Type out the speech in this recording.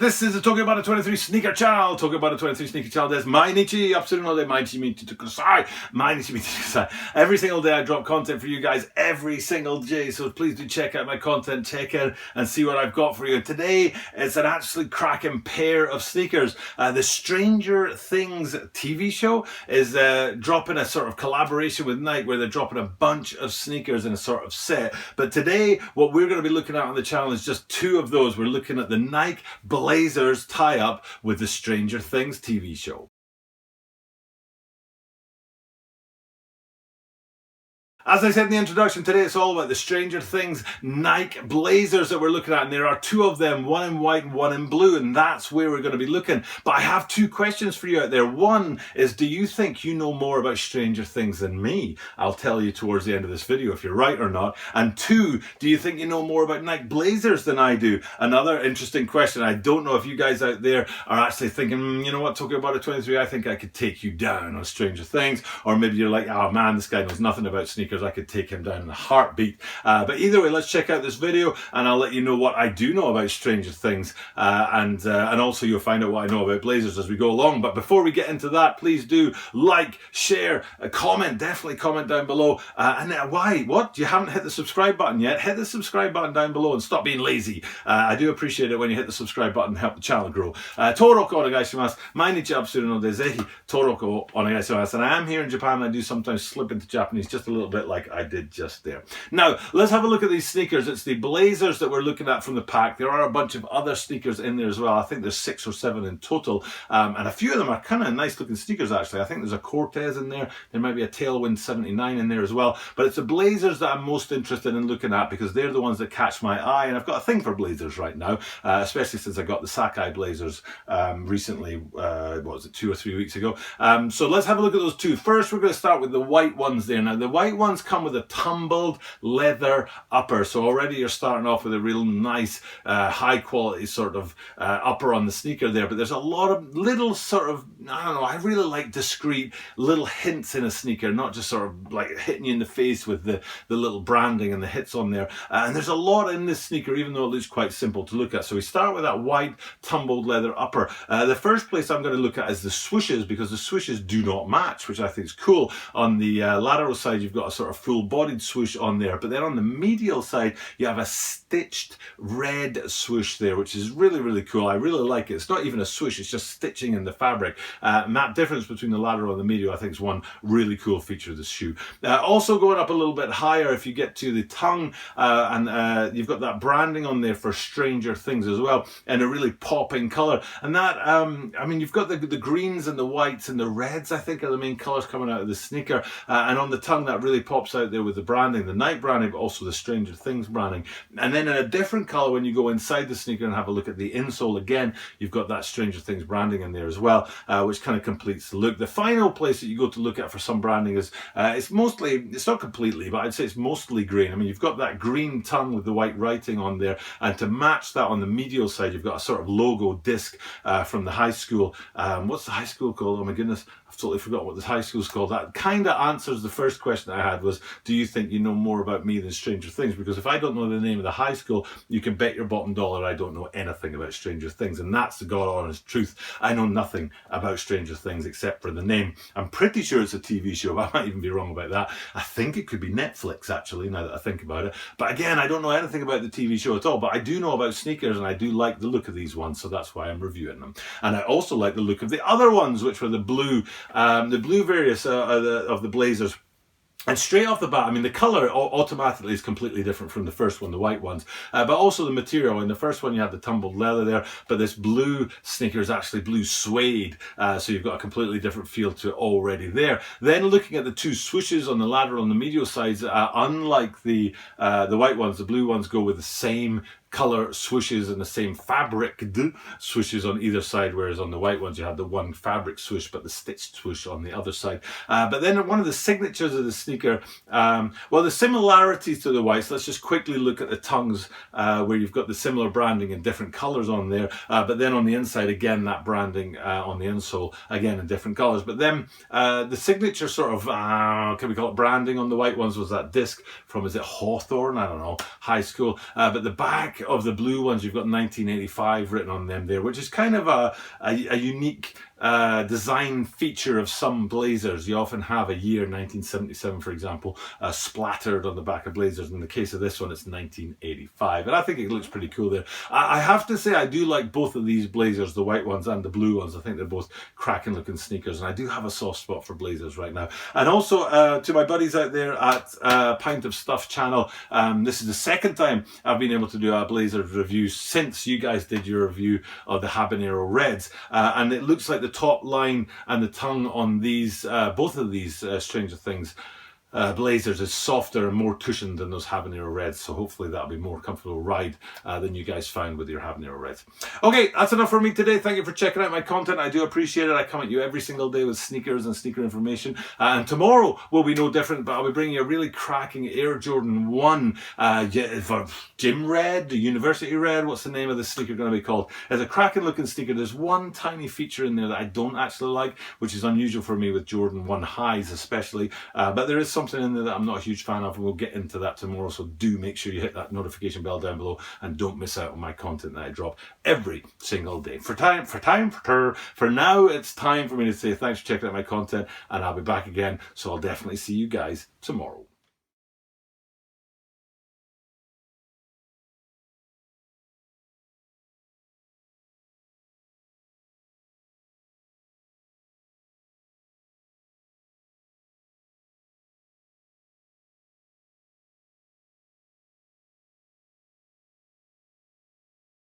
This is the Talking About a 23 Sneaker Channel. Talking About a 23 Sneaker Channel です。毎日アップするので毎日見てください。毎日見てください。Every single day I drop content for you guys every single day. So please do check out my content, check in and see what I've got for you. Today it's an absolutely cracking pair of sneakers. The Stranger Things TV show is dropping a sort of collaboration with Nike where they're dropping a bunch of sneakers in a sort of set. But today what we're going to be looking at on the channel is just two of those. We're looking at the Nike BLAZER's tie-up with the Stranger Things TV show. As I said in the introduction, today it's all about the Stranger Things Nike BLAZERs that we're looking at, and there are two of them, one in white and one in blue, and that's where we're going to be looking. But I have two questions for you out there. One is, do you think you know more about Stranger Things than me? I'll tell you towards the end of this video if you're right or not. And two, do you think you know more about Nike BLAZERs than I do? Another interesting question. I don't know if you guys out there are actually thinking, you know what, talking about a 23, I think I could take you down on Stranger Things. Or maybe you're like, oh man, this guy knows nothing about sneakers. I could take him down in a heartbeat. But either way, let's check out this video and I'll let you know what I do know about Stranger Things, and also you'll find out what I know about BLAZERs as we go along. But before we get into that, please do like, share, comment, definitely comment down below. What? You haven't hit the subscribe button yet? Hit the subscribe button down below and stop being lazy. I do appreciate it when you hit the subscribe button and help the channel grow. Toroko onegaishimasu. Mainichi apsuru no de zehi toroko onegaishimasu. And I am here in Japan. I do sometimes slip into Japanese just a little bit like I did just there. Now, let's have a look at these sneakers. It's the BLAZERs that we're looking at from the pack. There are a bunch of other sneakers in there as well. I think there's 6 or 7 in total. And a few of them are kind of nice looking sneakers, actually. I think there's a Cortez in there. There might be a Tailwind 79 in there as well. But it's the BLAZERs that I'm most interested in looking at because they're the ones that catch my eye. And I've got a thing for BLAZERs right now, especially since I got the Sakai BLAZERs recently, what was it, 2 or 3 weeks ago. So let's have a look at those two. First, we're going to start with the white ones there. Now, the white ones come with a tumbled leather upper, so already you're starting off with a real nice high quality sort of upper on the sneaker there. But there's a lot of little sort of, I don't know, I really like discreet little hints in a sneaker, not just sort of like hitting you in the face with the little branding and the hits on there. And there's a lot in this sneaker, even though it looks quite simple to look at. So we start with that white tumbled leather upper. The first place I'm going to look at is the swooshes, because the swooshes do not match, which I think is cool. On the lateral side you've got a sort of full-bodied swoosh on there, but then on the medial side you have a stitched red swoosh there, which is really, really cool. I really like it. It's not even a swoosh, it's just stitching in the fabric. And that difference between the lateral and the medial I think is one really cool feature of this shoe. Also going up a little bit higher, if you get to the tongue, and you've got that branding on there for Stranger Things as well, in a really popping colour. And that, I mean, you've got the greens and the whites and the reds, I think, are the main colours coming out of the sneaker. And on the tongue that really pops out there with the branding, the Nike branding, but also the Stranger Things branding. And then in a different colour, when you go inside the sneaker and have a look at the insole again, you've got that Stranger Things branding in there as well, which kind of completes the look. The final place that you go to look at for some branding is, it's not completely, but I'd say it's mostly green. I mean, you've got that green tongue with the white writing on there, and to match that on the medial side, you've got a sort of logo disc from the high school. What's the high school called? Oh my goodness, I've totally forgot what this high school's called. That kind of answers the first question I had, was, do you think you know more about me than Stranger Things? Because if I don't know the name of the high school, you can bet your bottom dollar I don't know anything about Stranger Things. And that's the God honest truth. I know nothing about Stranger Things except for the name. I'm pretty sure it's a TV show, but I might even be wrong about that. I think it could be Netflix, actually, now that I think about it. But again, I don't know anything about the TV show at all, but I do know about sneakers and I do like the look of these ones, so that's why I'm reviewing them. And I also like the look of the other ones, which were the blue various of the BLAZERs. And straight off the bat, I mean, the colour automatically is completely different from the first one, the white ones. But also the material. In the first one, you had the tumbled leather there, but this blue sneaker is actually blue suede. So you've got a completely different feel to it already there. Then looking at the two swooshes on the lateral and the medial sides, unlike the white ones, the blue ones go with the same colour swooshes and the same fabric swooshes on either side, whereas on the white ones you had the one fabric swoosh but the stitched swoosh on the other side. But then one of the signatures of the sneaker, well, the similarities to the whites, let's just quickly look at the tongues, where you've got the similar branding in different colours on there, but then on the inside again that branding on the insole again in different colours. But then the signature sort of, can we call it branding on the white ones, was that disc from, is it Hawthorne? I don't know, high school. But the back of the blue ones, you've got 1985 written on them there, which is kind of a unique design feature of some Blazers. You often have a year, 1977 for example, splattered on the back of Blazers. In the case of this one, it's 1985, and I think it looks pretty cool there. I have to say I do like both of these Blazers, the white ones and the blue ones. I think they're both cracking looking sneakers, and I do have a soft spot for Blazers right now. And also to my buddies out there at Pint of Stuff channel, this is the second time I've been able to do a Blazer review since you guys did your review of the Habanero Reds, and it looks like the top line and the tongue on these, both of these Stranger Things Blazers is softer and more cushioned than those Habanero Reds, so hopefully that'll be a more comfortable ride than you guys found with your Habanero Reds. Okay, that's enough for me today. Thank you for checking out my content. I do appreciate it. I come at you every single day with sneakers and sneaker information, and tomorrow will be no different, but I'll be bringing you a really cracking Air Jordan 1 for Gym Red, University Red. What's the name of the sneaker going to be called? It's a cracking looking sneaker. There's one tiny feature in there that I don't actually like, which is unusual for me with Jordan 1 highs especially, but there is something in there that I'm not a huge fan of, and we'll get into that tomorrow. So do make sure you hit that notification bell down below and don't miss out on my content that I drop every single day. For now, it's time for me to say thanks for checking out my content, and I'll be back again. So I'll definitely see you guys tomorrow.